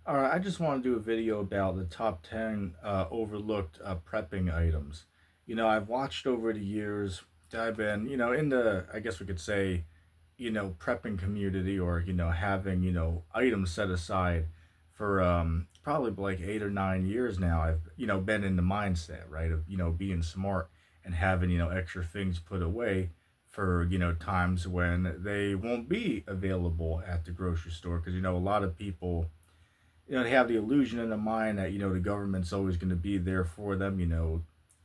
All right, I just want to do a video about the top 10 overlooked prepping items. I've watched over the years that I've been, in the, I guess we could say, prepping community or, having, items set aside for probably like 8 or 9 years now. I've, been in the mindset, right, of, being smart and having, extra things put away for, times when they won't be available at the grocery store. Because, a lot of people they have the illusion in their mind that the government's always going to be there for them,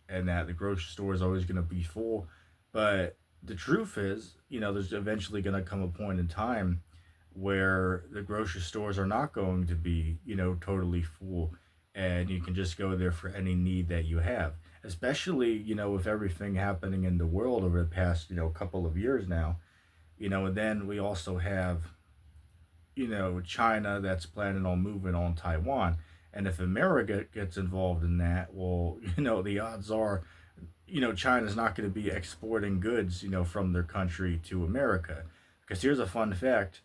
and that the grocery store is always going to be full. But the truth is, there's eventually going to come a point in time where the grocery stores are not going to be, totally full, and you can just go there for any need that you have. Especially, with everything happening in the world over the past, couple of years now, and then we also have China that's planning on moving on Taiwan. And if America gets involved in that, well, the odds are, China's not going to be exporting goods, from their country to America. Because here's a fun fact: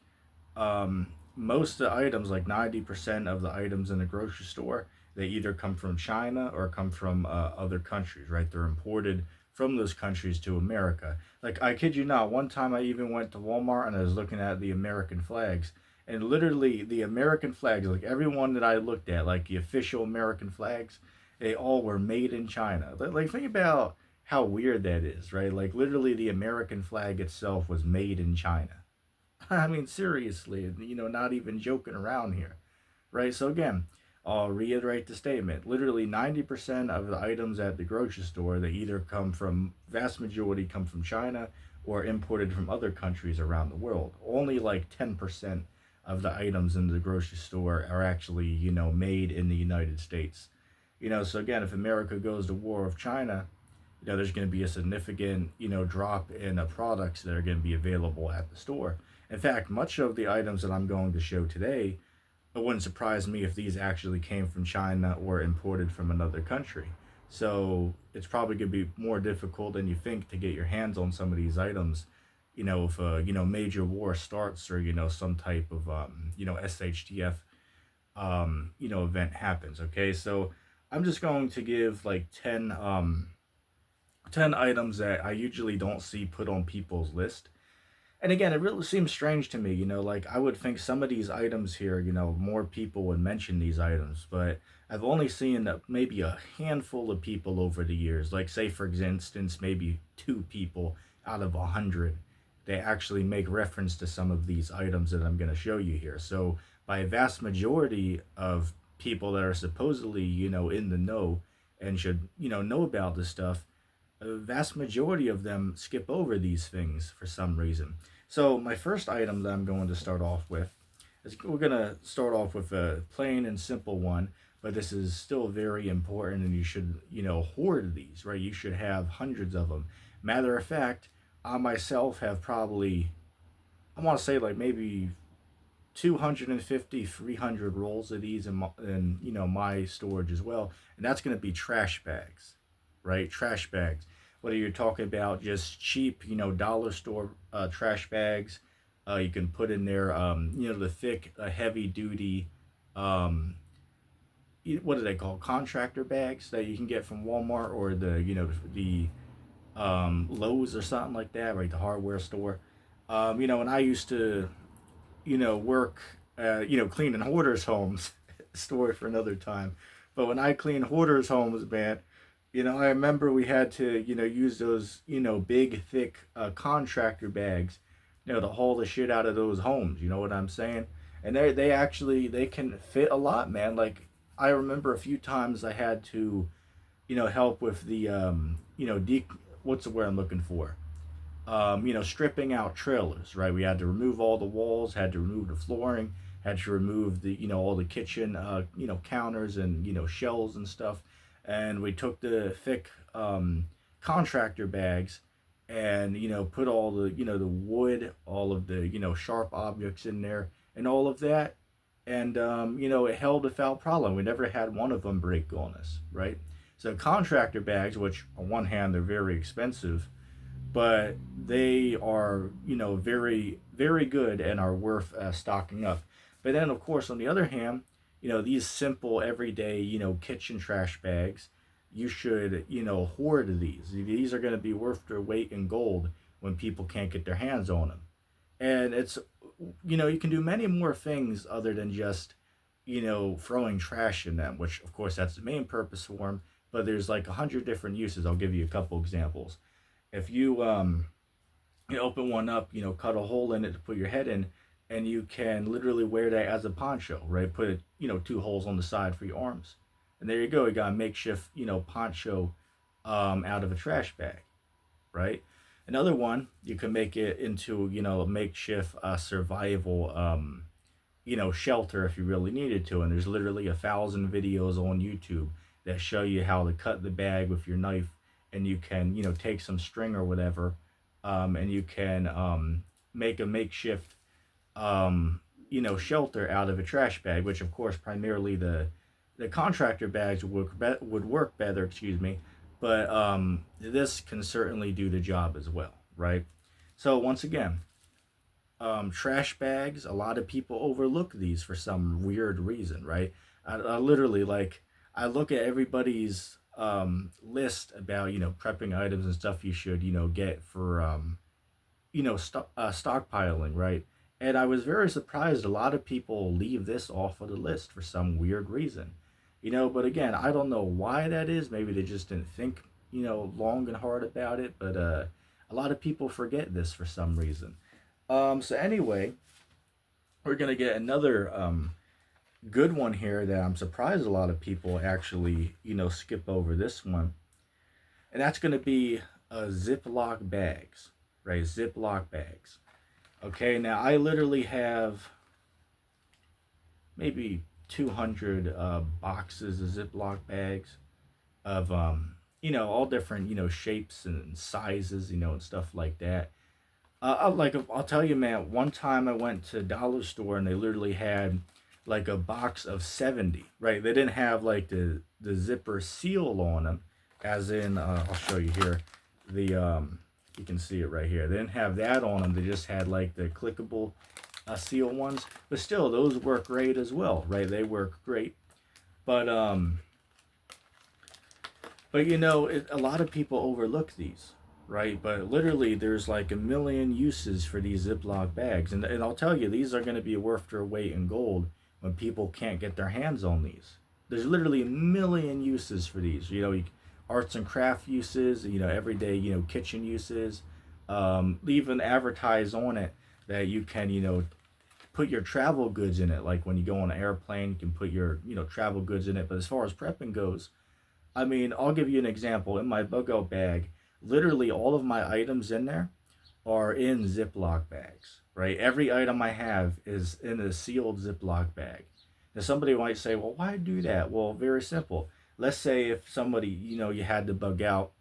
most of the items, like 90% of the items in the grocery store, they either come from China or come from other countries, right? They're imported from those countries to America. Like, I kid you not, one time I even went to Walmart and I was looking at the American flags. And literally, the American flags, like every one that I looked at, like the official American flags, they all were made in China. Like, think about how weird that is, right? Like, literally, the American flag itself was made in China. I mean, seriously, not even joking around here, right? So again, I'll reiterate the statement. Literally 90% of the items at the grocery store, they either come from, vast majority come from China or imported from other countries around the world. Only like 10% of the items in the grocery store are actually, made in the United States. So again, if America goes to war with China, there's going to be a significant, drop in products that are going to be available at the store. In fact, much of the items that I'm going to show today, it wouldn't surprise me if these actually came from China or imported from another country. So it's probably going to be more difficult than you think to get your hands on some of these items. If a major war starts, or some type of SHTF event happens. Okay, so I'm just going to give like 10 items that I usually don't see put on people's list. And again, it really seems strange to me, like I would think some of these items here, more people would mention these items, but I've only seen maybe a handful of people over the years, like say for instance, maybe two people out of 100, they actually make reference to some of these items that I'm going to show you here. So by a vast majority of people that are supposedly, in the know and should, know about this stuff, a vast majority of them skip over these things for some reason. So my first item that I'm going to start off with is, we're going to start off with a plain and simple one, but this is still very important, and you should, hoard these, right? You should have hundreds of them. Matter of fact, I myself have probably, I want to say like maybe 250, 300 rolls of these in my storage as well. And that's going to be trash bags, right? Trash bags. Whether you're talking about just cheap, dollar store trash bags, you can put in there, the thick, heavy duty, um, what do they call, contractor bags that you can get from Walmart, or the Lowe's or something like that, right? The hardware store. And I used to, work, cleaning hoarders' homes. Story for another time. But when I cleaned hoarders' homes, man, I remember we had to, use those, big, thick contractor bags, to haul the shit out of those homes. You know what I'm saying? And they actually they can fit a lot, man. Like, I remember a few times I had to, help with the, what's the word I'm looking for? Stripping out trailers, right? We had to remove all the walls, had to remove the flooring, had to remove the, all the kitchen, counters and, shelves and stuff. And we took the thick contractor bags and, put all the, the wood, all of the, sharp objects in there and all of that. And, it held without problem. We never had one of them break on us, right? So contractor bags, which on one hand, they're very expensive, but they are, very, very good and are worth stocking up. But then, of course, on the other hand, these simple everyday, kitchen trash bags, you should, hoard these. These are going to be worth their weight in gold when people can't get their hands on them. And it's, you can do many more things other than just, throwing trash in them, which of course that's the main purpose for them. But there's like 100 different uses. I'll give you a couple examples. If you open one up, cut a hole in it to put your head in, and you can literally wear that as a poncho, right? Put it, two holes on the side for your arms, and there you go. You got a makeshift, poncho, out of a trash bag, right? Another one, you can make it into, a makeshift survival, shelter if you really needed to. And there's literally 1,000 videos on YouTube that show you how to cut the bag with your knife, and you can, take some string or whatever, and you can make a makeshift, shelter out of a trash bag, which of course primarily the contractor bags would work better, excuse me, but this can certainly do the job as well, right? So once again, trash bags, a lot of people overlook these for some weird reason, right? I literally, like, I look at everybody's list about, prepping items and stuff you should, get for stockpiling, right? And I was very surprised a lot of people leave this off of the list for some weird reason. But again, I don't know why that is. Maybe they just didn't think, long and hard about it. But a lot of people forget this for some reason. So anyway, we're gonna get another good one here that I'm surprised a lot of people actually, skip over this one, and that's gonna be Ziploc bags, right? Ziploc bags. Okay, now I literally have maybe 200 boxes of Ziploc bags of all different, shapes and sizes, and stuff like that. Like, I'll tell you, man. One time I went to Dollar Store and they literally had like a box of 70. Right? They didn't have like the zipper seal on them, as in I'll show you here. The You can see it right here. They didn't have that on them. They just had like the clickable seal ones. But still, those work great as well, right? They work great. But a lot of people overlook these, right? But literally, there's like a million uses for these Ziploc bags, and I'll tell you, these are going to be worth their weight in gold when people can't get their hands on these. There's literally a million uses for these. Arts and craft uses. Everyday, kitchen uses. Even advertise on it that you can, put your travel goods in it. Like when you go on an airplane, you can put your, travel goods in it. But as far as prepping goes, I mean, I'll give you an example. In my bug out bag, literally all of my items in there are in Ziploc bags, right? Every item I have is in a sealed Ziploc bag. Now, somebody might say, well, why do that? Well, very simple. Let's say if somebody, you had to bug out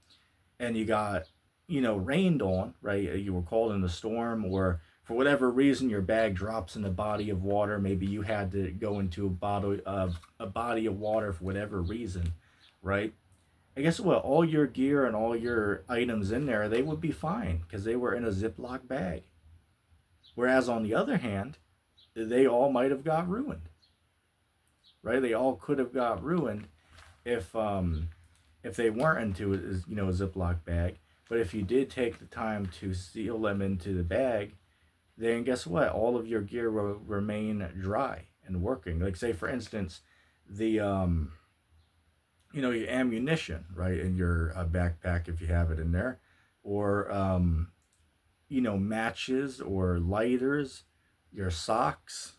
and you got, rained on, right? You were called in a storm, or for whatever reason your bag drops in a body of water. Maybe you had to go into a body of water for whatever reason, right? And guess what? All your gear and all your items in there, they would be fine because they were in a Ziploc bag. Whereas on the other hand, they all might have got ruined, right? They all could have got ruined if they weren't into a Ziploc bag. But if you did take the time to seal them into the bag, then guess what? All of your gear will remain dry and working. Like, say for instance, the your ammunition, right, in your backpack, if you have it in there, or matches or lighters, your socks.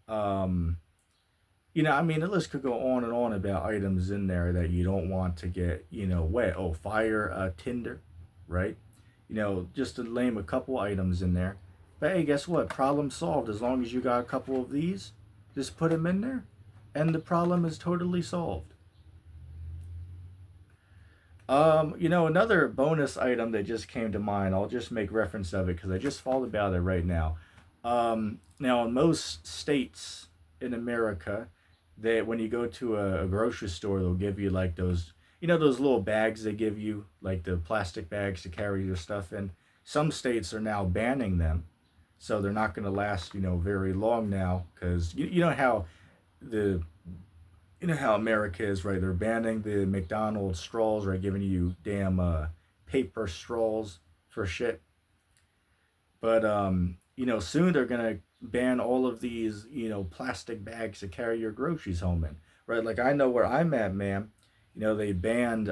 I mean, the list could go on and on about items in there that you don't want to get, wet. Oh, fire, tinder, right? Just to name a couple items in there. But hey, guess what? Problem solved. As long as you got a couple of these, just put them in there, and the problem is totally solved. Another bonus item that just came to mind, I'll just make reference of it because I just thought about it right now. Now, in most states in America, that when you go to a grocery store, they'll give you like those, those little bags they give you, like the plastic bags to carry your stuff in. Some states are now banning them, so they're not going to last, very long now, because you know how the you know how America is, right? They're banning the McDonald's straws, right? Giving you damn paper straws for shit. But soon they're gonna ban all of these, plastic bags to carry your groceries home in, right? Like I know where I'm at, man. They banned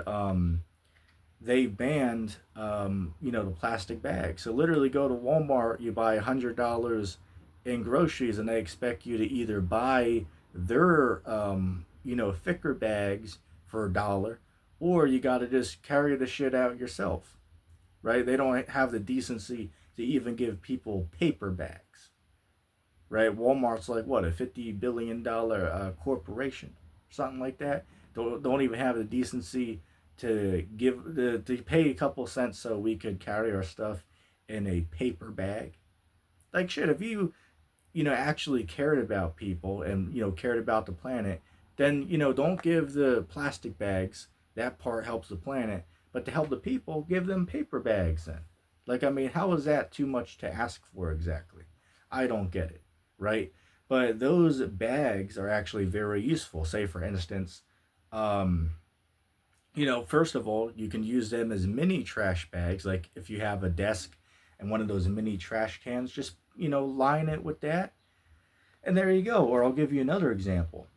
the plastic bag. So literally go to Walmart, you buy $100 in groceries, and they expect you to either buy their thicker bags for $1, or you got to just carry the shit out yourself, right? They don't have the decency to even give people paper bags, right? Walmart's like what, a $50 billion corporation, something like that. Don't even have the decency to to pay a couple cents so we could carry our stuff in a paper bag. Like shit, if you actually cared about people and cared about the planet, then don't give the plastic bags. That part helps the planet, but to help the people, give them paper bags then. Like I mean, how is that too much to ask for exactly? I don't get it, right? But those bags are actually very useful. Say for instance, um, first of all, you can use them as mini trash bags. Like if you have a desk and one of those mini trash cans, just line it with that, and there you go. Or I'll give you another example.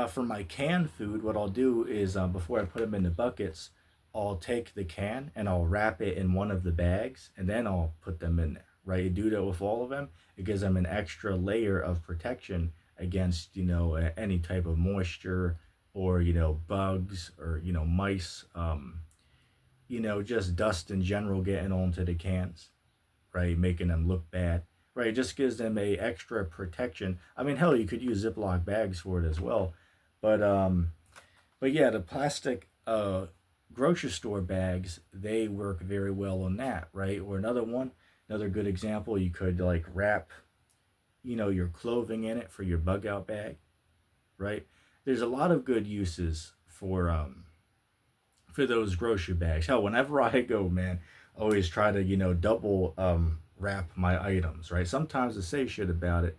For my canned food, what I'll do is before I put them in the buckets, I'll take the can and I'll wrap it in one of the bags, and then I'll put them in there. Right, you do that with all of them. It gives them an extra layer of protection against any type of moisture or bugs or mice. Just dust in general getting onto the cans, right? Making them look bad, right? It just gives them a extra protection. I mean, hell, you could use Ziploc bags for it as well, but yeah, the plastic grocery store bags, they work very well on that, right? Or another good example, you could like wrap your clothing in it for your bug out bag, right? There's a lot of good uses for those grocery bags. Hell, whenever I go, man, I always try to double wrap my items, right? Sometimes I say shit about it,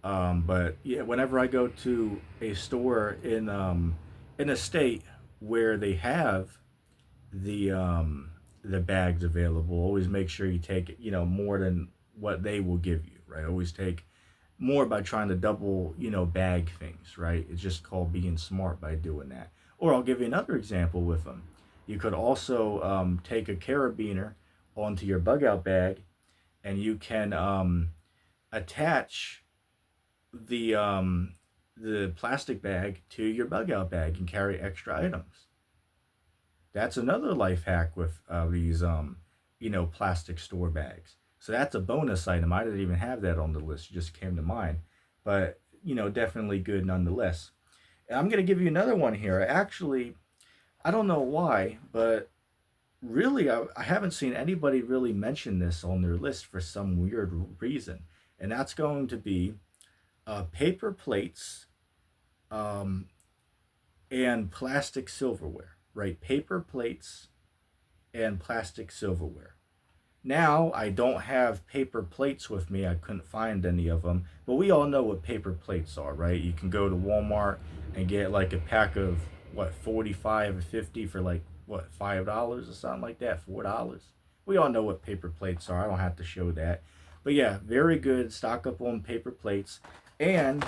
but yeah, whenever I go to a store in a state where they have the bags available, always make sure you take more than what they will give you, right? Always take more by trying to double bag things, right? It's just called being smart by doing that. Or I'll give you another example with them. You could also take a carabiner onto your bug out bag, and you can attach the plastic bag to your bug out bag and carry extra items. That's another life hack with these plastic store bags. So that's a bonus item. I didn't even have that on the list. It just came to mind, but definitely good nonetheless. And I'm gonna give you another one here. Actually, I don't know why, but really, I haven't seen anybody really mention this on their list for some weird reason, and that's going to be paper plates um, and plastic silverware. Right, paper plates and plastic silverware. Now, I don't have paper plates with me. I couldn't find any of them. But we all know what paper plates are, right? You can go to Walmart and get like a pack of, what, 45 or 50 for like, what, $5 or something like that, $4. We all know what paper plates are. I don't have to show that. But yeah, very good. Stock up on paper plates and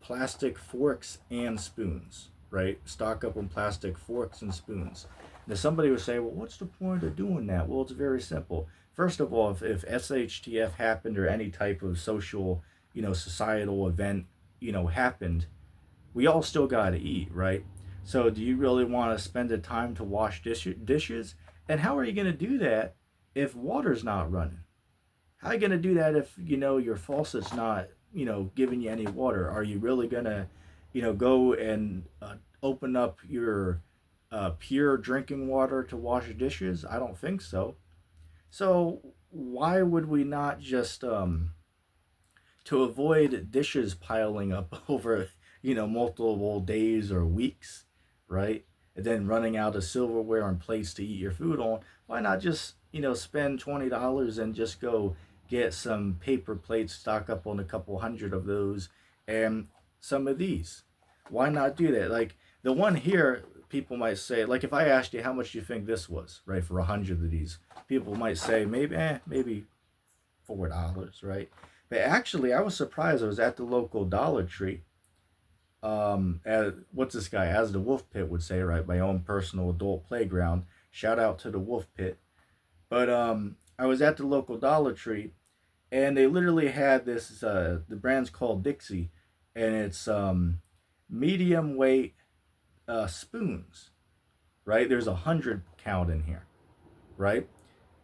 plastic forks and spoons, right? Stock up on plastic forks and spoons. Now, somebody would say, well, what's the point of doing that? Well, it's very simple. First of all, if SHTF happened or any type of social, societal event, happened, we all still got to eat, right? So, do you really want to spend the time to wash dishes? And how are you going to do that if water's not running? How are you going to do that if, your faucet's not, giving you any water? Are you really going to, go and open up your pure drinking water to wash dishes? I don't think so. So why would we not just to avoid dishes piling up over multiple days or weeks, right? And then running out of silverware and plates to eat your food on. Why not just spend $20 and just go get some paper plates, stock up on a couple hundred of those, and some of these. Why not do that? Like the one here, people might say, like if I asked you how much do you think this was, right, for 100 of these, people might say maybe, maybe $4, right? But actually, I was surprised. I was at the local Dollar Tree. What's this guy? As the Wolf Pit would say, right? My own personal adult playground. Shout out to the Wolf Pit. But I was at the local Dollar Tree, and they literally had this. The brand's called Dixie, and it's medium weight spoons. Right? There's 100 count in here. Right?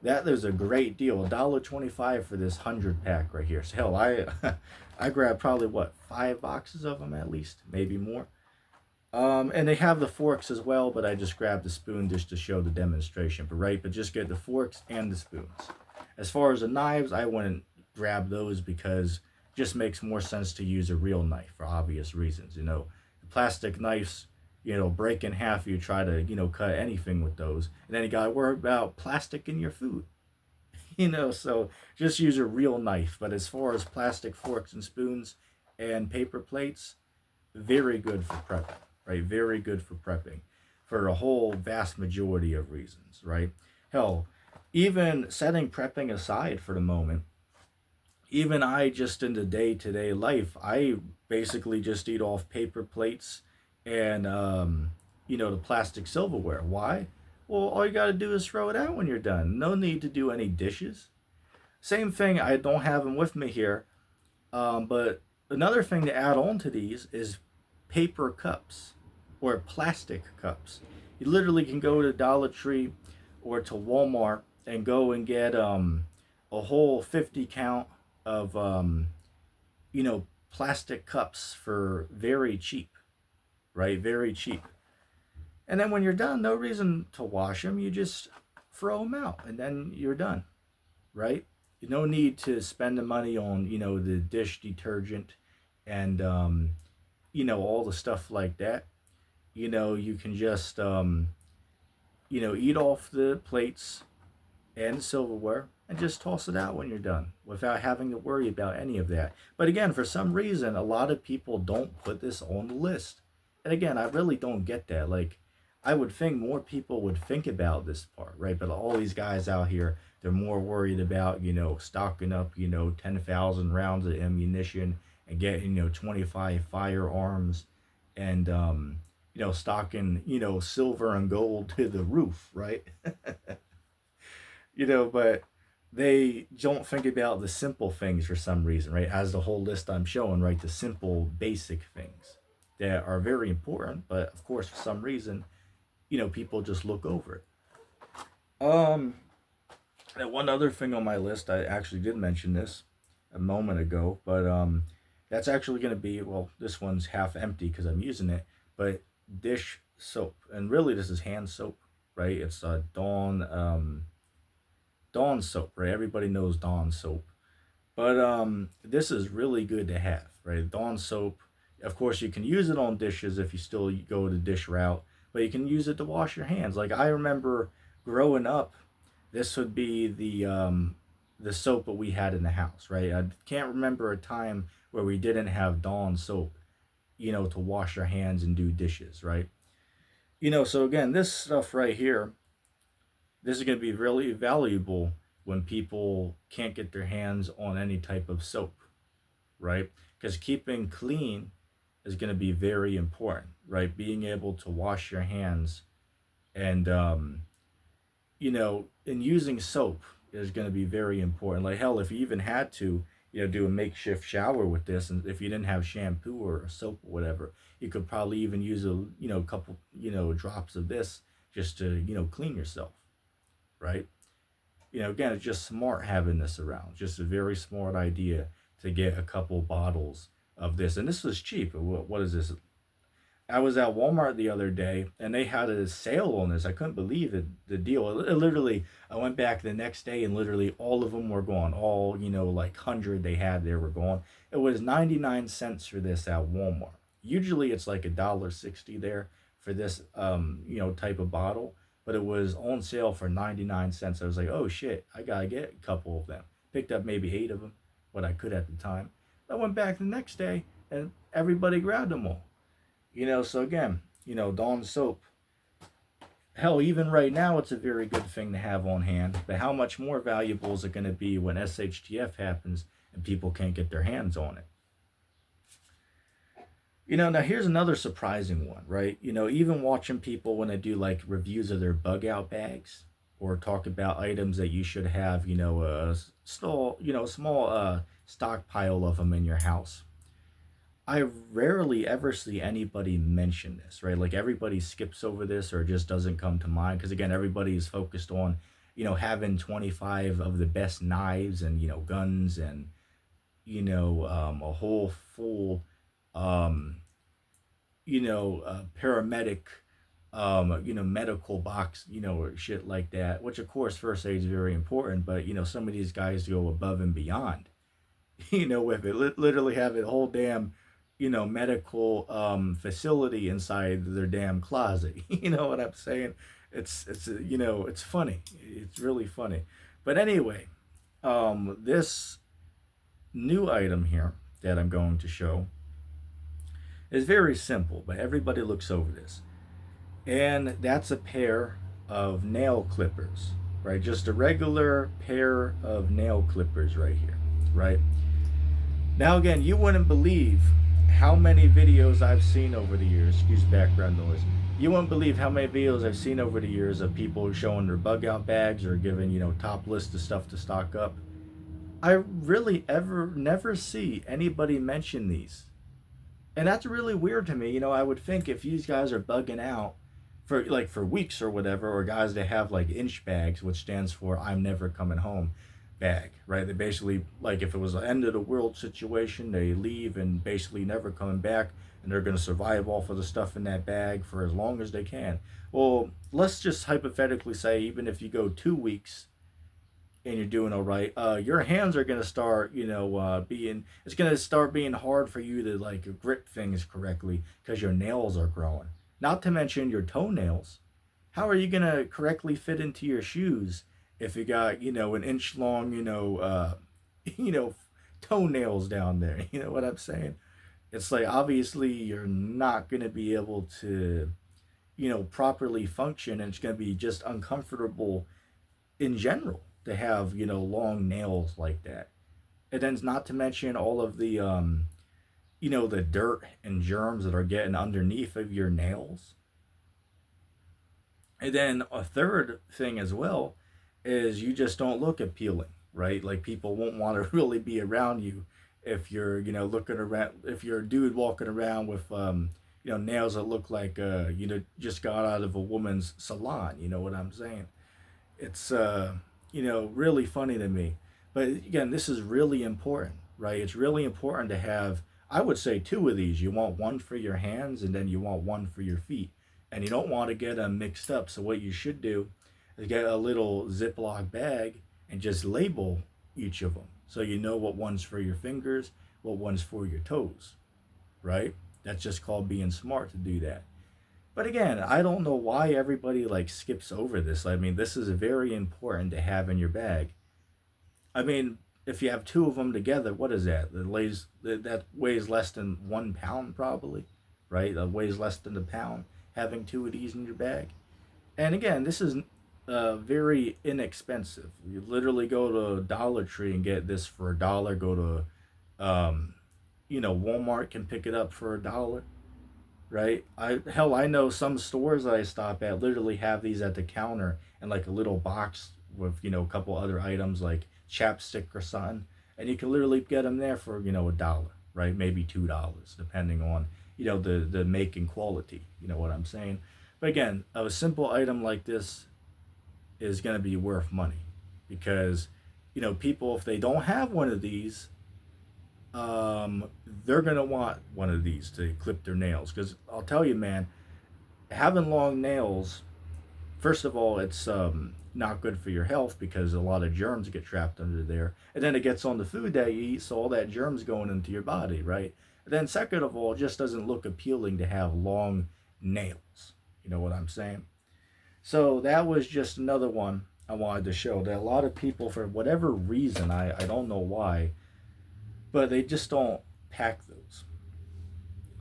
That is a great deal. $1.25 for this 100 pack right here. So hell, I I grabbed probably what 5 boxes of them at least, maybe more. And they have the forks as well, but I just grabbed the spoon just to show the demonstration. But just get the forks and the spoons. As far as the knives, I wouldn't grab those because it just makes more sense to use a real knife for obvious reasons. The plastic knives, break in half. You try to, cut anything with those, and then you gotta worry about plastic in your food. So just use a real knife. But as far as plastic forks and spoons and paper plates, very good for prepping, right? Very good for prepping for a whole vast majority of reasons, right? Hell, even setting prepping aside for the moment, even I just in the day to day life, I basically just eat off paper plates and, the plastic silverware. Why? Well, all you got to do is throw it out when you're done. No need to do any dishes. Same thing, I don't have them with me here. But another thing to add on to these is paper cups or plastic cups. You literally can go to Dollar Tree or to Walmart and go and get a whole 50 count of plastic cups for very cheap, right? Very cheap. And then when you're done, no reason to wash them. You just throw them out and then you're done, right? No need to spend the money on, the dish detergent and, all the stuff like that. You can just, eat off the plates and silverware and just toss it out when you're done without having to worry about any of that. But again, for some reason, a lot of people don't put this on the list. And again, I really don't get that. Like, I would think more people would think about this part, right? But all these guys out here, they're more worried about, stocking up, 10,000 rounds of ammunition and getting, 25 firearms and, stocking, silver and gold to the roof, right? But they don't think about the simple things for some reason, right? As the whole list I'm showing, right? The simple, basic things that are very important, but of course, for some reason, people just look over it. Um, and one other thing on my list, I actually did mention this a moment ago, but that's actually going to be, well, this one's half empty because I'm using it, but dish soap, and really this is hand soap, right? It's Dawn soap, right? Everybody knows Dawn soap. But this is really good to have, right? Dawn soap. Of course, you can use it on dishes if you still go the dish route, but you can use it to wash your hands. Like I remember growing up, this would be the soap that we had in the house, right? I can't remember a time where we didn't have Dawn soap, to wash our hands and do dishes, right? So again, this stuff right here, this is going to be really valuable when people can't get their hands on any type of soap, right? Because keeping clean is going to be very important, right? Being able to wash your hands and, and using soap is going to be very important. Like, hell, if you even had to, do a makeshift shower with this, and if you didn't have shampoo or soap or whatever, you could probably even use couple, drops of this just to, clean yourself, right? Again, it's just smart having this around. Just a very smart idea to get a couple bottles of this. And this was cheap. What is this? I was at Walmart the other day and they had a sale on this. I couldn't believe it, the deal. It literally, I went back the next day and literally all of them were gone. All, like 100 they had there were gone. It was 99 cents for this at Walmart. Usually it's like $1.60 there for this, type of bottle. But it was on sale for 99 cents. I was like, oh shit, I gotta get a couple of them. Picked up maybe 8 of them, what I could at the time. I went back the next day and everybody grabbed them all. So again, Dawn soap. Hell, even right now, it's a very good thing to have on hand. But how much more valuable is it going to be when SHTF happens and people can't get their hands on it? Now here's another surprising one, right? Even watching people when they do like reviews of their bug out bags or talk about items that you should have, a small stockpile of them in your house. I rarely ever see anybody mention this, right? Like everybody skips over this or just doesn't come to mind because again, everybody is focused on, having 25 of the best knives and guns and a whole full um, paramedic, medical box, or shit like that. Which of course, first aid is very important, but some of these guys go above and beyond. With it, literally have a whole damn, medical facility inside their damn closet. You know what I'm saying? It's funny. It's really funny. But anyway, this new item here that I'm going to show is very simple, but everybody looks over this. And that's a pair of nail clippers, right? Just a regular pair of nail clippers right here, right? Now, again, you wouldn't believe how many videos I've seen over the years. Excuse background noise. You wouldn't believe how many videos I've seen over the years of people showing their bug out bags or giving, top list of stuff to stock up. I really ever never see anybody mention these. And that's really weird to me. I would think if these guys are bugging out for weeks or whatever, or guys that have like inch bags, which stands for I'm never coming home bag, right? They basically, like if it was an end of the world situation, they leave and basically never coming back, and they're going to survive off of the stuff in that bag for as long as they can. Well, let's just hypothetically say even if you go 2 weeks and you're doing all right, your hands are going to start, it's going to start being hard for you to like grip things correctly because your nails are growing. Not to mention your toenails. How are you going to correctly fit into your shoes if you got, an inch long, you know, toenails down there? You know what I'm saying? It's like obviously you're not going to be able to, properly function, and it's going to be just uncomfortable in general to have, long nails like that. And then not to mention all of the, the dirt and germs that are getting underneath of your nails. And then a third thing as well is you just don't look appealing, right? Like people won't want to really be around you if you're, looking around, if you're a dude walking around with, nails that look like, just got out of a woman's salon. You know what I'm saying? It's, really funny to me. But again, this is really important, right? It's really important to have, I would say, two of these. You want one for your hands and then you want one for your feet. And you don't want to get them mixed up. So what you should do is get a little Ziploc bag and just label each of them. So you know what one's for your fingers, what one's for your toes, right? That's just called being smart to do that. But again, I don't know why everybody like skips over this. I mean, this is very important to have in your bag. I mean, if you have two of them together, what is that? That weighs less than 1 pound probably, right? That weighs less than a pound. Having two of these in your bag, and again, this is very inexpensive. You literally go to Dollar Tree and get this for $1. Go to, Walmart can pick it up for $1, right? I know some stores that I stop at literally have these at the counter in like a little box with a couple other items like chapstick or something, and you can literally get them there for $1, right? Maybe $2 depending on the make and quality. You know what I'm saying? But again, a simple item like this is going to be worth money because people, if they don't have one of these, they're going to want one of these to clip their nails. Because I'll tell you, man, having long nails, first of all, it's not good for your health because a lot of germs get trapped under there, and then it gets on the food that you eat, so all that germs going into your body, right? And then second of all, it just doesn't look appealing to have long nails. You know what I'm saying? So that was just another one I wanted to show that a lot of people, for whatever reason, I don't know why, but they just don't pack those.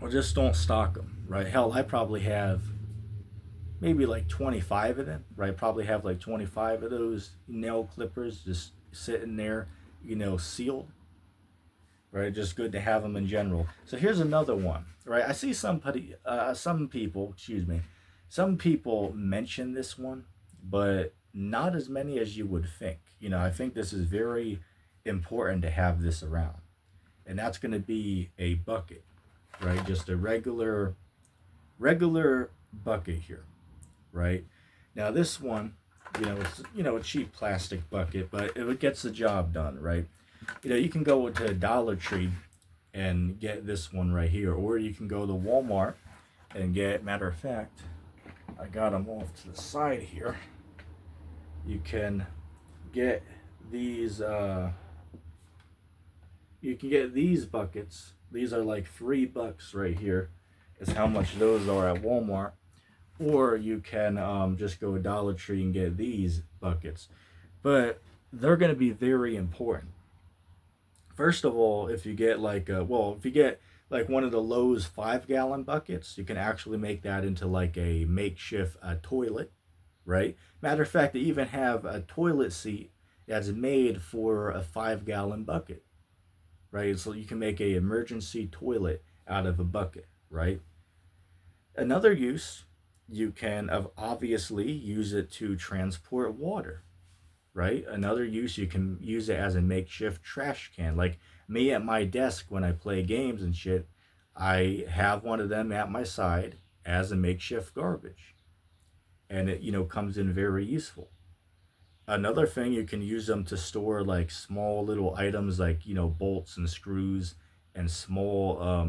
or just don't stock them, right? Hell, I probably have maybe like 25 of them, right? Probably have like 25 of those nail clippers just sitting there, sealed, right? Just good to have them in general. So here's another one, right? I see some people, excuse me, some people mention this one, but not as many as you would think. I think this is very important to have this around, and that's going to be a bucket, right? Just a regular bucket here, right? Now this one, it's a cheap plastic bucket, but it gets the job done, right? You can go to Dollar Tree and get this one right here, or you can go to Walmart and get. Matter of fact, I got them off to the side here. You can get these. You can get these buckets. These are like $3 right here. Is how much those are at Walmart. Or you can just go to Dollar Tree and get these buckets. But they're going to be very important. First of all, if you get if you get like one of the Lowe's 5 gallon buckets, you can actually make that into like a makeshift toilet, right? Matter of fact, they even have a toilet seat that's made for a 5 gallon bucket, right? So you can make a emergency toilet out of a bucket, right? Another use, you can obviously use it to transport water, right? Another use, you can use it as a makeshift trash can. Like me at my desk when I play games and shit, I have one of them at my side as a makeshift garbage. And it, comes in very useful. Another thing, you can use them to store like small little items like, bolts and screws and small,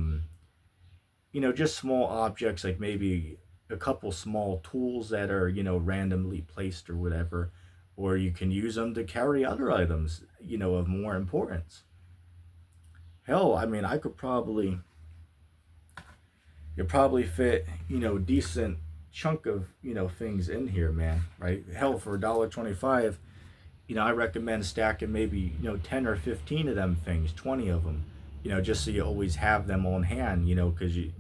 just small objects like maybe a couple small tools that are, randomly placed or whatever. Or you can use them to carry other items, of more importance. Hell, I mean, you probably fit, decent chunk of, things in here, man, right? Hell, for $1.25, I recommend stacking maybe, 10 or 15 of them things, 20 of them, just so you always have them on hand, because you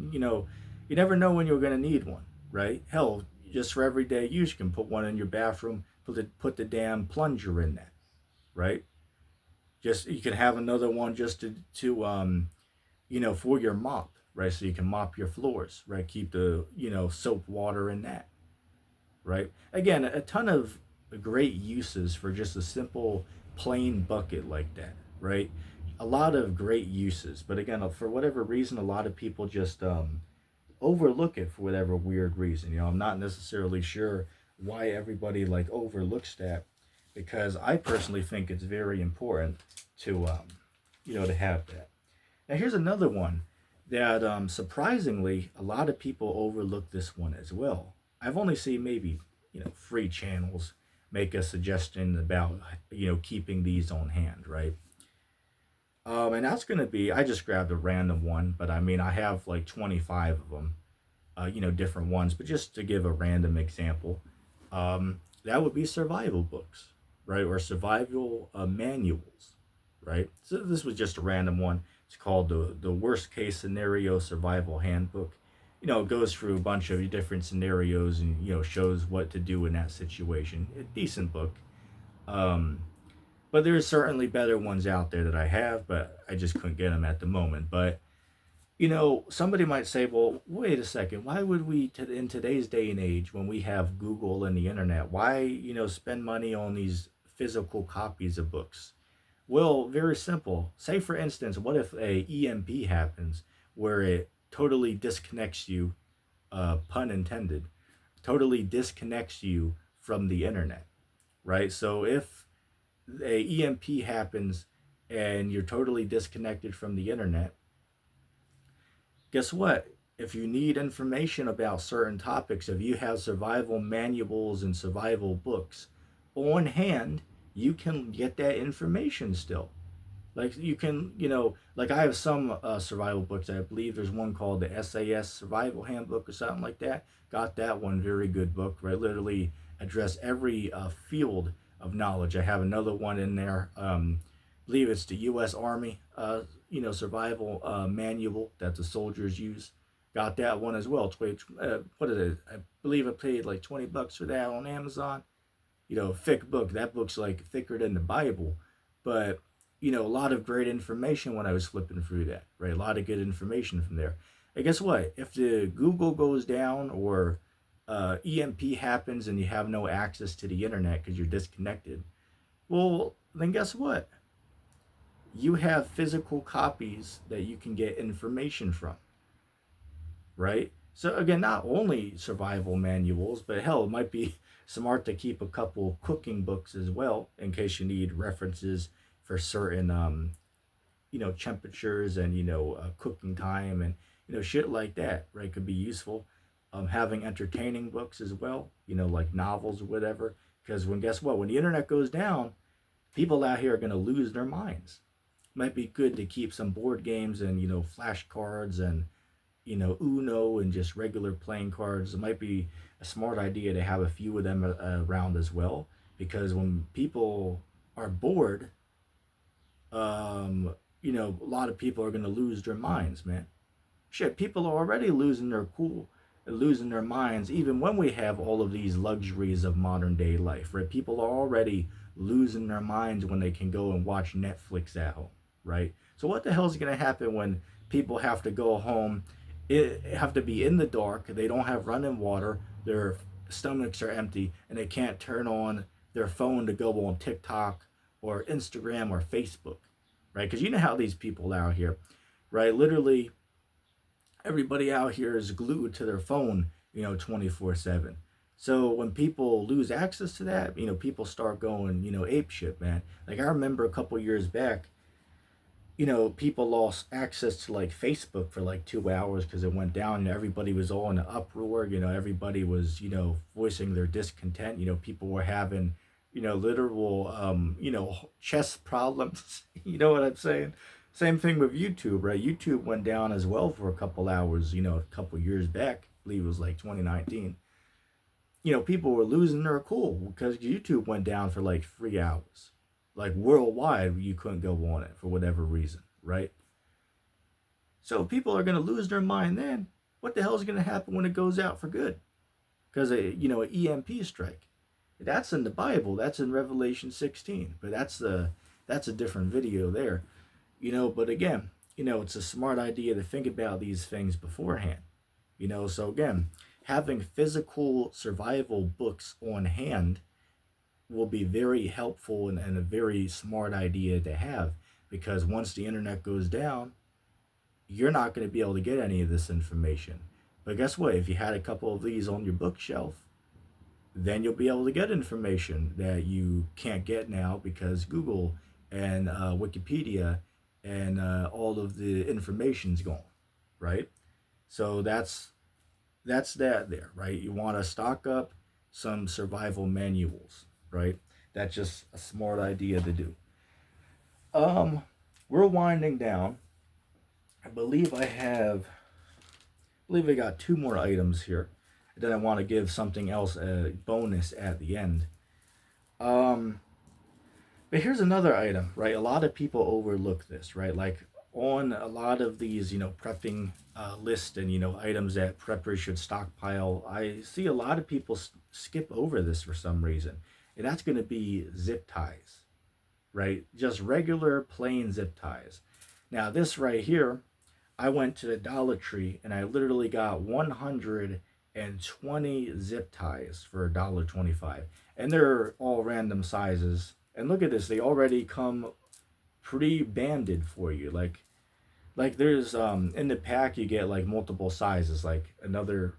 never know when you're going to need one, right? Hell, just for everyday use, you can put one in your bathroom, put the damn plunger in that, right? Just you can have another one just to for your mop, right? So you can mop your floors, right? Keep the soap water in that, right? Again, a ton of great uses for just a simple plain bucket like that, right? A lot of great uses, but again, for whatever reason, a lot of people just overlook it for whatever weird reason. I'm not necessarily sure why everybody like overlooks that, because I personally think it's very important to to have that. Now here's another one that surprisingly a lot of people overlook this one as well. I've only seen maybe 3 channels make a suggestion about keeping these on hand, right? And that's gonna be, I just grabbed a random one, but I mean I have like 25 of them, different ones, but just to give a random example, that would be survival books, right? Or survival manuals, right? So this was just a random one. It's called the Worst Case Scenario Survival Handbook. It goes through a bunch of different scenarios and, shows what to do in that situation. A decent book. Um, but there's certainly better ones out there that I have, but I just couldn't get them at the moment. But somebody might say, well, wait a second, why would we, in today's day and age, when we have Google and the internet, why, spend money on these physical copies of books? Well, very simple. Say, for instance, what if a EMP happens where it totally disconnects you, pun intended, totally disconnects you from the internet, right? So if a EMP happens and you're totally disconnected from the internet, guess what? If you need information about certain topics, if you have survival manuals and survival books on hand, you can get that information still. Like you can, like I have some survival books. I believe there's one called the SAS Survival Handbook or something like that. Got that one, very good book, right? Literally address every field of knowledge. I have another one in there. Believe it's the U.S. Army, survival manual that the soldiers use. Got that one as well. What is it? I believe I paid like $20 for that on Amazon. Thick book. That book's like thicker than the Bible, but a lot of great information when I was flipping through that. Right, a lot of good information from there. And guess what? If the Google goes down or EMP happens and you have no access to the internet because you're disconnected, well, then guess what? You have physical copies that you can get information from, right? So again, not only survival manuals, but hell, it might be smart to keep a couple cooking books as well in case you need references for certain temperatures and cooking time and shit like that, right? Could be useful. Having entertaining books as well, like novels or whatever. Because guess what? When the internet goes down, people out here are gonna lose their minds. Might be good to keep some board games and flashcards and Uno and just regular playing cards. It might be a smart idea to have a few of them around as well, because when people are bored, a lot of people are gonna lose their minds, man. Shit, people are already losing their cool, losing their minds, even when we have all of these luxuries of modern day life, right? People are already losing their minds when they can go and watch Netflix at home, right? So what the hell is going to happen when people have to go home, have to be in the dark, they don't have running water, their stomachs are empty, and they can't turn on their phone to go on TikTok or Instagram or Facebook, right? Because you know how these people out here, right? Literally, everybody out here is glued to their phone, 24/7. So when people lose access to that, people start going, ape shit, man. Like I remember a couple years back, people lost access to like Facebook for like 2 hours because it went down and everybody was all in an uproar. Everybody was, voicing their discontent. People were having, literal, chest problems. You know what I'm saying? Same thing with YouTube, right? YouTube went down as well for a couple hours, a couple years back. I believe it was like 2019. People were losing their cool because YouTube went down for like 3 hours. Like worldwide, you couldn't go on it for whatever reason, right? So people are going to lose their mind then. What the hell is going to happen when it goes out for good? Because, an EMP strike. That's in the Bible. That's in Revelation 16. But that's a different video there. But again, it's a smart idea to think about these things beforehand. So again, having physical survival books on hand will be very helpful and a very smart idea to have, because once the internet goes down, you're not going to be able to get any of this information. But guess what? If you had a couple of these on your bookshelf, then you'll be able to get information that you can't get now because Google and Wikipedia and all of the information's gone, right? So that's that there, right? You want to stock up some survival manuals, right? That's just a smart idea to do. Um, we're winding down. I believe I got two more items here. Then I want to give something else a bonus at the end. Um, but here's another item, right? A lot of people overlook this, right? Like on a lot of these, prepping lists and, items that preppers should stockpile, I see a lot of people skip over this for some reason. And that's going to be zip ties, right? Just regular plain zip ties. Now, this right here, I went to the Dollar Tree and I literally got 120 zip ties for $1.25. And they're all random sizes. And look at this, they already come pre-banded for you. Like there's in the pack you get like multiple sizes. Like another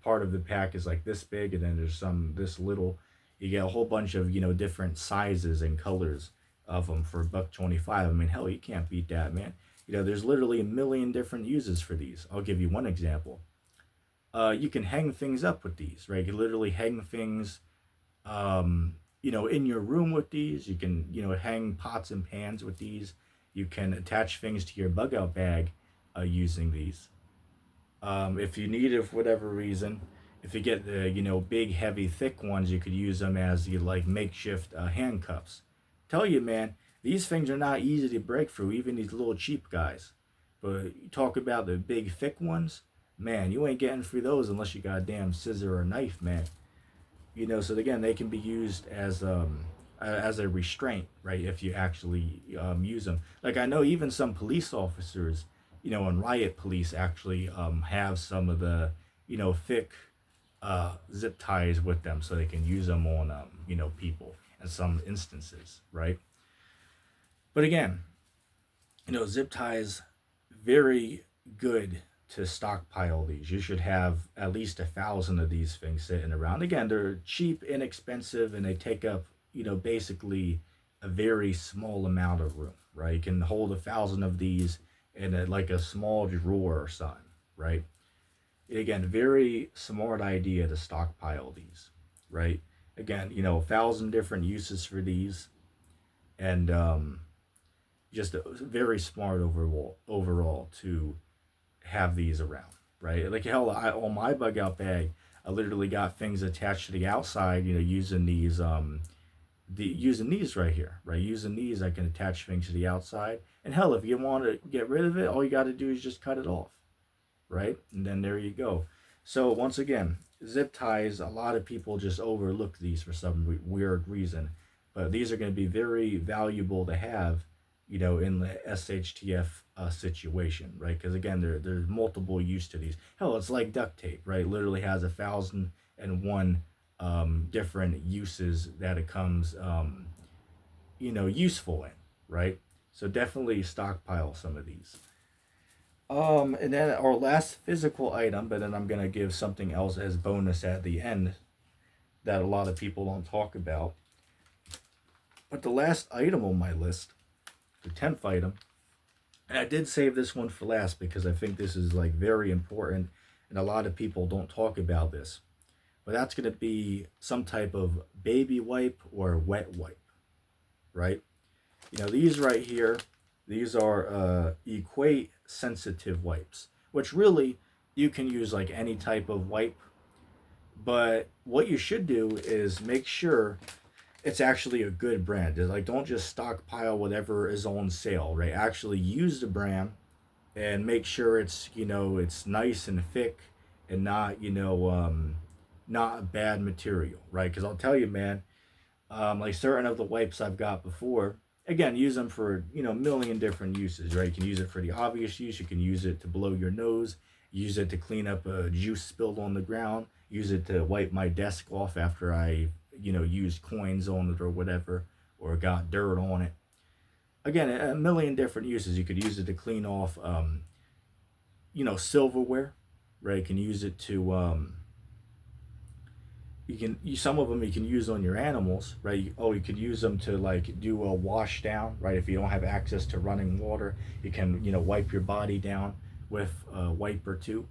part of the pack is like this big, and then there's some this little. You get a whole bunch of different sizes and colors of them for $1.25. I mean, hell, you can't beat that, man. There's literally a million different uses for these. I'll give you one example. You can hang things up with these, right? You literally hang things, in your room with these. You can, hang pots and pans with these. You can attach things to your bug out bag using these. If you need it for whatever reason, if you get the, big, heavy, thick ones, you could use them as like makeshift handcuffs. Tell you, man, these things are not easy to break through, even these little cheap guys. But you talk about the big, thick ones, man, you ain't getting through those unless you got a damn scissor or a knife, man. So again, they can be used as a restraint, right? If you actually use them. Like I know even some police officers, and riot police actually have some of the thick zip ties with them, so they can use them on people in some instances, right? But again, zip ties, very good to stockpile these. You should have at least 1,000 of these things sitting around. Again, they're cheap, inexpensive, and they take up, basically a very small amount of room, right? You can hold 1,000 of these in like a small drawer or something, right? Again, very smart idea to stockpile these, right? Again, 1,000 different uses for these, and just very smart overall to have these around, right? Like hell, on my bug out bag, I literally got things attached to the outside, using these right here, right? Using these, I can attach things to the outside. And hell, if you want to get rid of it, all you got to do is just cut it off, right? And then there you go. So once again, zip ties, a lot of people just overlook these for some weird reason, but these are going to be very valuable to have, in the SHTF situation, right? Because again, there's multiple use to these. Hell, it's like duct tape, right? Literally has 1,001 different uses that it comes, useful in, right? So definitely stockpile some of these. And then our last physical item, but then I'm gonna give something else as bonus at the end that a lot of people don't talk about. But the last item on my list, the 10th item, and I did save this one for last because I think this is like very important and a lot of people don't talk about this. But that's gonna be some type of baby wipe or wet wipe, right? These right here, these are equate sensitive wipes, which really you can use like any type of wipe. But what you should do is make sure it's actually a good brand. Like, don't just stockpile whatever is on sale, right? Actually use the brand and make sure it's nice and thick and not a bad material, right? Because I'll tell you, man, like certain of the wipes I've got before, again, use them for a million different uses, right? You can use it for the obvious use. You can use it to blow your nose, use it to clean up a juice spilled on the ground, use it to wipe my desk off after I used coins on it or whatever, or got dirt on it. Again, a million different uses. You could use it to clean off silverware, right? You can use it to some of them you can use on your animals, right? You could use them to like do a wash down, right? If you don't have access to running water, you can wipe your body down with a wipe or two.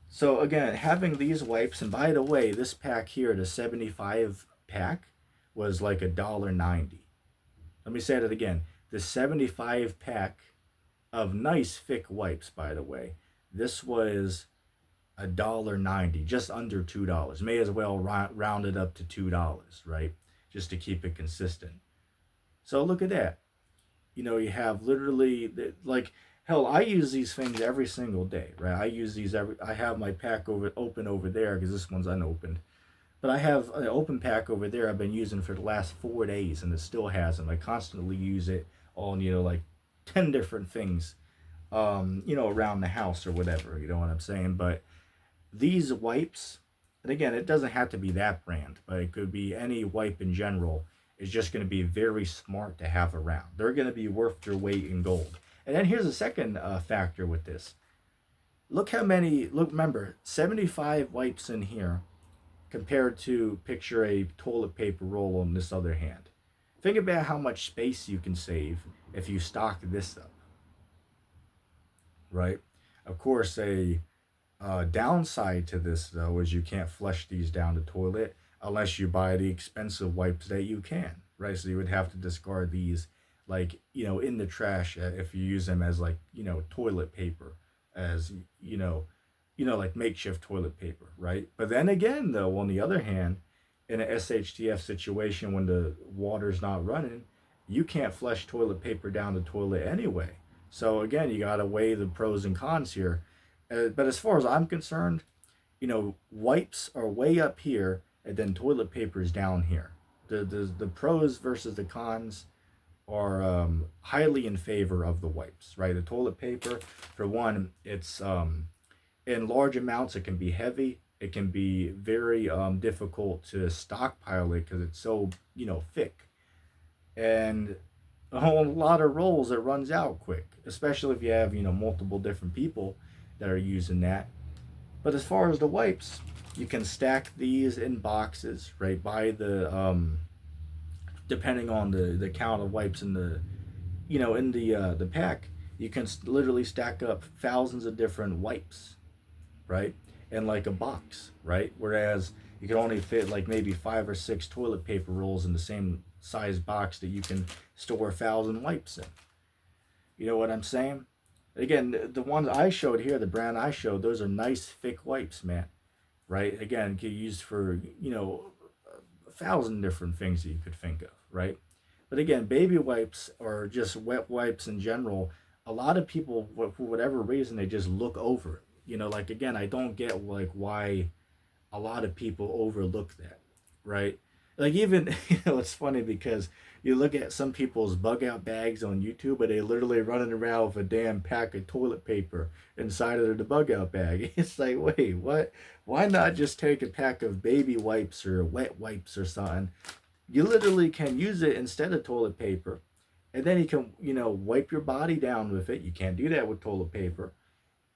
So again, having these wipes, and by the way, this pack here, the 75 pack, was like $1.90. Let me say that again. The 75 pack of nice thick wipes, by the way, this was $1.90, just under $2. May as well round it up to $2, right? Just to keep it consistent. So look at that. You have literally like hell. I use these things every single day, right? I use these I have my pack open over there because this one's unopened, but I have an open pack over there. I've been using for the last 4 days, and it still has them. I constantly use it on like 10 different things, around the house or whatever. You know what I'm saying? But these wipes, and again, it doesn't have to be that brand, but it could be any wipe in general, is just going to be very smart to have around. They're going to be worth their weight in gold. And then here's a second factor with this. Remember, 75 wipes in here compared to picture a toilet paper roll on this other hand. Think about how much space you can save if you stock this up, right? Of course, a downside to this, though, is you can't flush these down the toilet unless you buy the expensive wipes that you can, right? So you would have to discard these, like, in the trash if you use them as, like, toilet paper, as, like makeshift toilet paper, right? But then again, though, on the other hand, in a SHTF situation when the water's not running, you can't flush toilet paper down the toilet anyway. So again, you got to weigh the pros and cons here. But as far as I'm concerned, wipes are way up here, and then toilet paper is down here. The pros versus the cons are highly in favor of the wipes, right? The toilet paper, for one, it's in large amounts. It can be heavy. It can be very difficult to stockpile it because it's so thick, and a whole lot of rolls it runs out quick, especially if you have multiple different people that are using that. But as far as the wipes, you can stack these in boxes, right? By the depending on the count of wipes in the pack, you can literally stack up thousands of different wipes, right? In like a box, right? Whereas you can only fit like maybe 5 or 6 toilet paper rolls in the same size box that you can store 1,000 wipes in. You know what I'm saying? Again, the ones I showed here, the brand I showed, those are nice thick wipes, man. Right? Again, can be used for 1,000 different things that you could think of, right? But again, baby wipes or just wet wipes in general, a lot of people, for whatever reason, they just look over it. Like again, I don't get like why a lot of people overlook that, right? Like even it's funny because you look at some people's bug out bags on YouTube, but they literally running around with a damn pack of toilet paper inside of the bug out bag. It's like, wait, what? Why not just take a pack of baby wipes or wet wipes or something? You literally can use it instead of toilet paper, and then you can wipe your body down with it. You can't do that with toilet paper,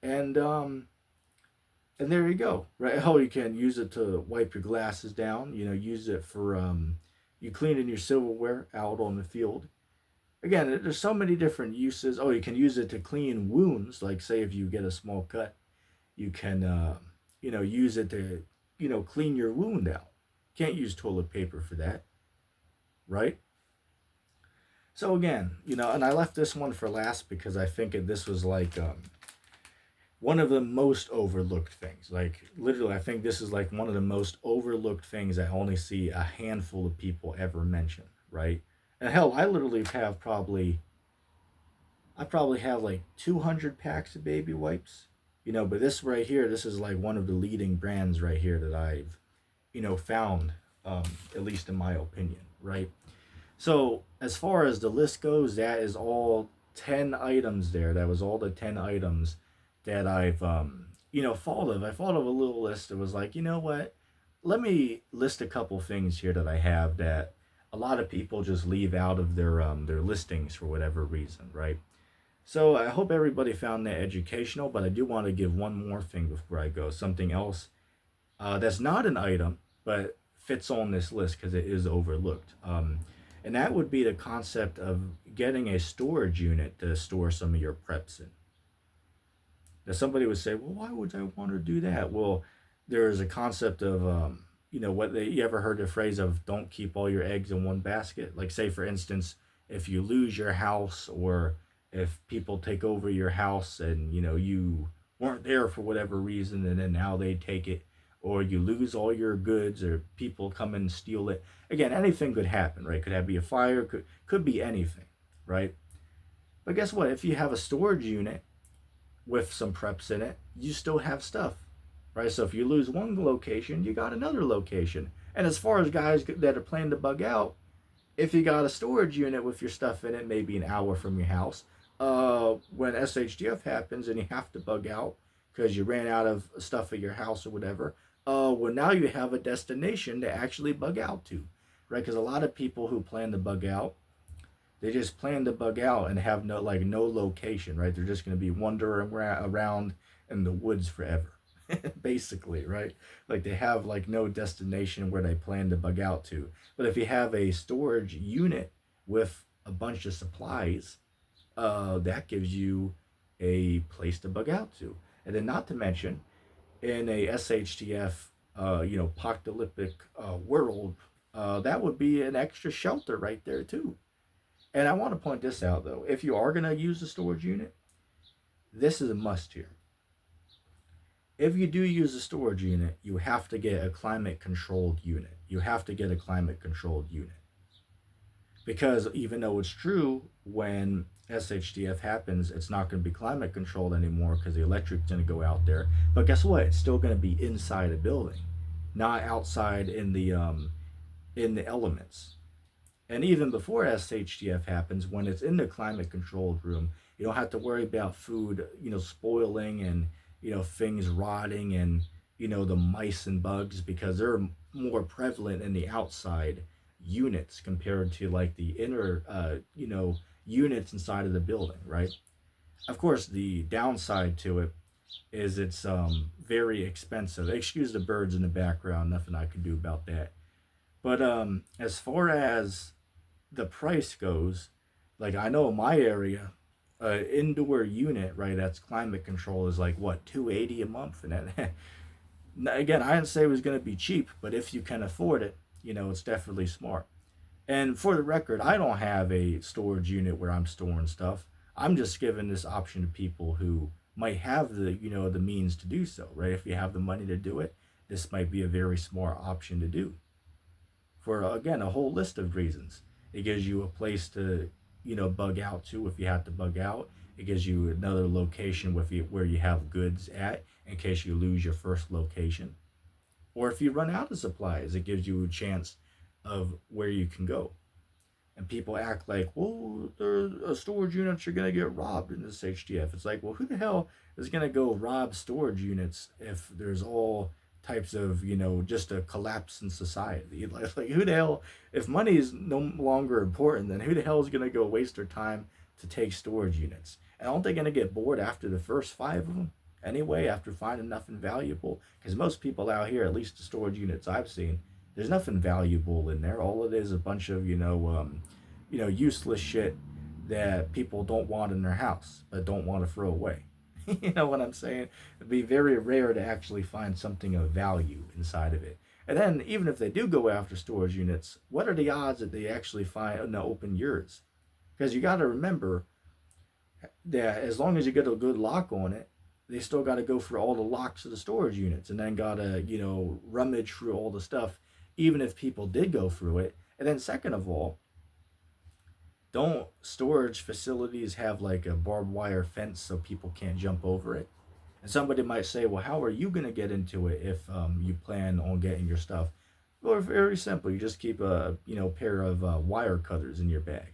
and there you go, right? Oh, you can use it to wipe your glasses down. Use it for you cleaning your silverware out on the field. Again, there's so many different uses. Oh, you can use it to clean wounds, like say if you get a small cut, you can use it to clean your wound out. Can't use toilet paper for that, right? So again, and I left this one for last because I think this was like one of the most overlooked things. Like literally, I think this is like one of the most overlooked things I only see a handful of people ever mention, right? And hell, I probably have like 200 packs of baby wipes, but this right here, this is like one of the leading brands right here that I've, found, at least in my opinion, right? So as far as the list goes, that is all 10 items there. That was all the 10 items that I've thought of. I thought of a little list that was like, you know what? Let me list a couple things here that I have that a lot of people just leave out of their listings for whatever reason, right? So I hope everybody found that educational, but I do want to give one more thing before I go. Something else that's not an item, but fits on this list because it is overlooked. And that would be the concept of getting a storage unit to store some of your preps in. Now, somebody would say, well, why would I want to do that? Well, there is a concept of, you ever heard the phrase of don't keep all your eggs in one basket? Like, say, for instance, if you lose your house or if people take over your house and, you weren't there for whatever reason and then now they take it, or you lose all your goods or people come and steal it. Again, anything could happen, right? Could have be a fire, could be anything, right? But guess what? If you have a storage unit with some preps in it, you still have stuff, right? So if you lose one location, you got another location. And as far as guys that are planning to bug out, if you got a storage unit with your stuff in it, maybe an hour from your house, when SHTF happens and you have to bug out because you ran out of stuff at your house or whatever, well, now you have a destination to actually bug out to, right? Because a lot of people who plan to bug out, they just plan to bug out and have no location, right? They're just going to be wandering around in the woods forever, basically, right? Like they have like no destination where they plan to bug out to. But if you have a storage unit with a bunch of supplies, that gives you a place to bug out to. And then not to mention, in a SHTF, apocalyptic world, that would be an extra shelter right there too. And I want to point this out though. If you are going to use a storage unit, this is a must here. If you do use a storage unit, you have to get a climate controlled unit. You have to get a climate controlled unit. Because even though it's true, when SHTF happens, it's not going to be climate controlled anymore because the electric's going to go out there. But guess what? It's still going to be inside a building, not outside in the elements. And even before SHTF happens, when it's in the climate controlled room, you don't have to worry about food, spoiling and things rotting and the mice and bugs because they're more prevalent in the outside units compared to like the inner, units inside of the building, right? Of course, the downside to it is it's very expensive. Excuse the birds in the background, nothing I can do about that. But as far as the price goes, like I know in my area, indoor unit, right, that's climate control is like what, 280 a month, and that, again, I didn't say it was going to be cheap, but if you can afford it, it's definitely smart. And for the record, I don't have a storage unit where I'm storing stuff. I'm just giving this option to people who might have the the means to do so, right? If you have the money to do it, this might be a very smart option to do for again a whole list of reasons. It gives you a place to bug out to if you have to bug out. It gives you another location with you where you have goods at in case you lose your first location, or if you run out of supplies, it gives you a chance of where you can go. And people act like, well, the storage units are gonna get robbed in this HDF. It's like, well, who the hell is gonna go rob storage units if there's all types of just a collapse in society? Like who the hell, if money is no longer important, then who the hell is gonna go waste their time to take storage units? And aren't they gonna get bored after the first five of them anyway? After finding nothing valuable, because most people out here, at least the storage units I've seen, there's nothing valuable in there. All it is a bunch of useless shit that people don't want in their house but don't want to throw away. You know what I'm saying? It'd be very rare to actually find something of value inside of it. And then even if they do go after storage units, what are the odds that they actually find an open yurts? Because you got to remember that as long as you get a good lock on it, they still got to go through all the locks of the storage units and then got to rummage through all the stuff, even if people did go through it. And then second of all, don't storage facilities have like a barbed wire fence so people can't jump over it? And somebody might say, well, how are you going to get into it if you plan on getting your stuff? Well, very simple. You just keep a pair of wire cutters in your bag,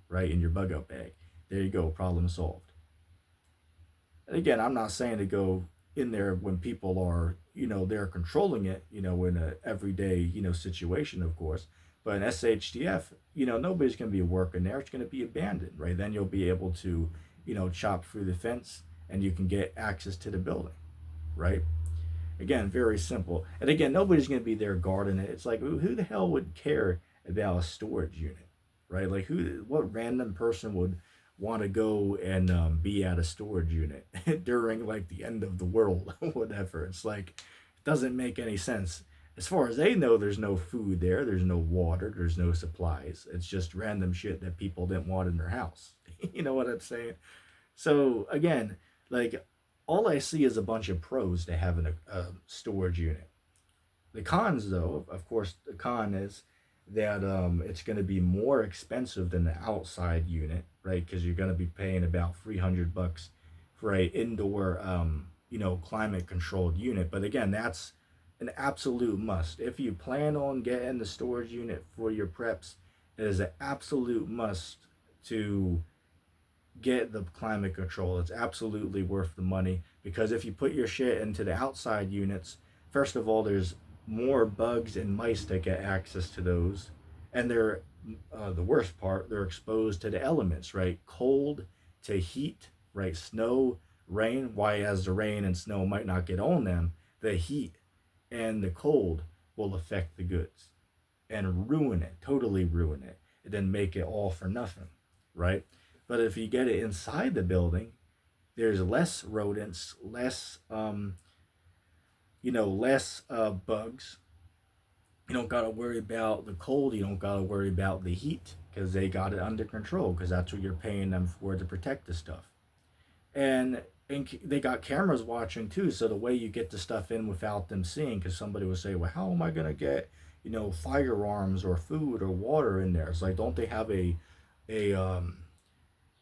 right, in your bug out bag. There you go, problem solved. And again, I'm not saying to go in there when people are they're controlling it in a everyday situation, of course. But in SHTF, nobody's going to be working there. It's going to be abandoned, right? Then you'll be able to chop through the fence and you can get access to the building, right? Again, very simple. And again, nobody's going to be there guarding it. It's like, who the hell would care about a storage unit, right? Like what random person would want to go and be at a storage unit during like the end of the world, whatever? It's like, it doesn't make any sense. As far as they know, there's no food there, there's no water, there's no supplies. It's just random shit that people didn't want in their house. You know what I'm saying? So again, like all I see is a bunch of pros to having a storage unit. The cons, though, of course, the con is that it's going to be more expensive than the outside unit, right? Because you're going to be paying about $300 for a indoor, climate controlled unit. But again, that's an absolute must. If you plan on getting the storage unit for your preps, it is an absolute must to get the climate control. It's absolutely worth the money because if you put your shit into the outside units, first of all, there's more bugs and mice that get access to those, and they're the worst part. They're exposed to the elements, right? Cold to heat, right? Snow, rain. Why, as the rain and snow might not get on them, the heat and the cold will affect the goods and ruin it, totally ruin it, and then make it all for nothing, right? But if you get it inside the building, there's less rodents, less less bugs. You don't got to worry about the cold. You don't got to worry about the heat because they got it under control because that's what you're paying them for to protect the stuff. And they got cameras watching too, so the way you get the stuff in without them seeing, because somebody would say, well, how am I going to get firearms or food or water in there? It's like, don't they have a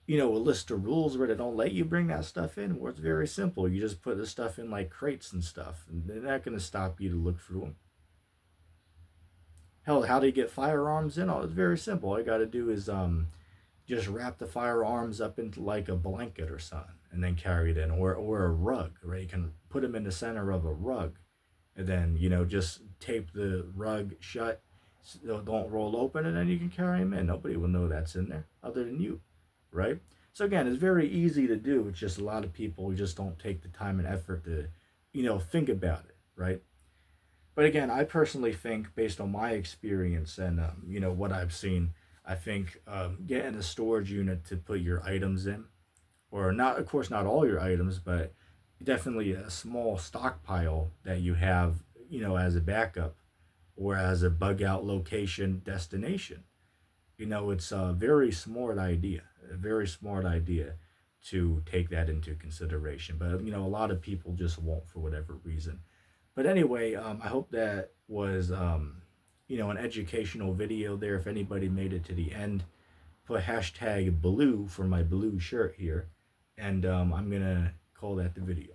a list of rules where they don't let you bring that stuff in. Well, it's very simple. You just put the stuff in like crates and stuff, and they're not going to stop you to look through them. Hell, how do you get firearms in? Oh, it's very simple. All you got to do is just wrap the firearms up into like a blanket or something, and then carry it in, or a rug, right? You can put them in the center of a rug, and then just tape the rug shut, so don't roll open, and then you can carry them in. Nobody will know that's in there other than you, right? So again, it's very easy to do. It's just a lot of people just don't take the time and effort to, think about it, right? But again, I personally think, based on my experience and what I've seen, I think getting a storage unit to put your items in, or not, of course, not all your items, but definitely a small stockpile that you have, as a backup or as a bug out location destination. It's a very smart idea, a very smart idea to take that into consideration. But a lot of people just won't for whatever reason. But anyway, I hope that was an educational video there. If anybody made it to the end, put hashtag blue for my blue shirt here, and I'm gonna call that the video.